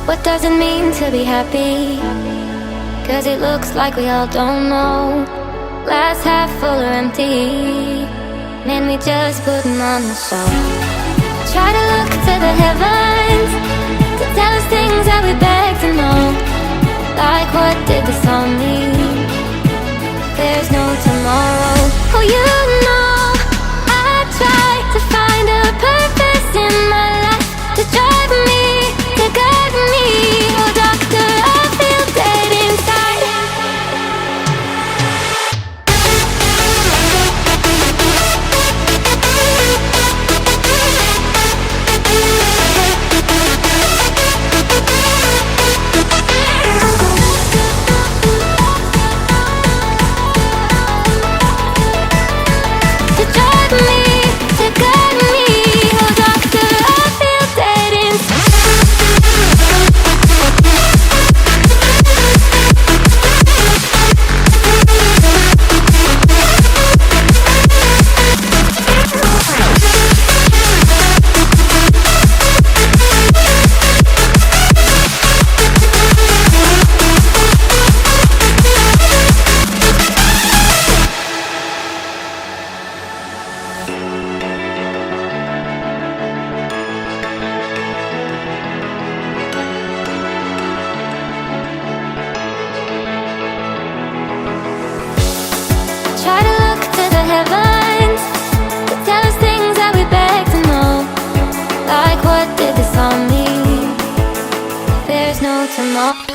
What does it mean to be happy? 'Cause it looks like we all don't know. Glass half full or empty, man, we just putting on the show. Try to look to the heavens to tell us things that we beg to know. Like, what did this all mean? There's no tomorrow. Oh, you know, I try to find a purpose in my life, to drive me, to guide me. Oh, doctor, I feel dead inside. To drive me, to guide me. Oh, doctor, I feel dead inside. Try to look to the heavens to tell us things that we beg to know. Like, what did this all mean? There's no tomorrow.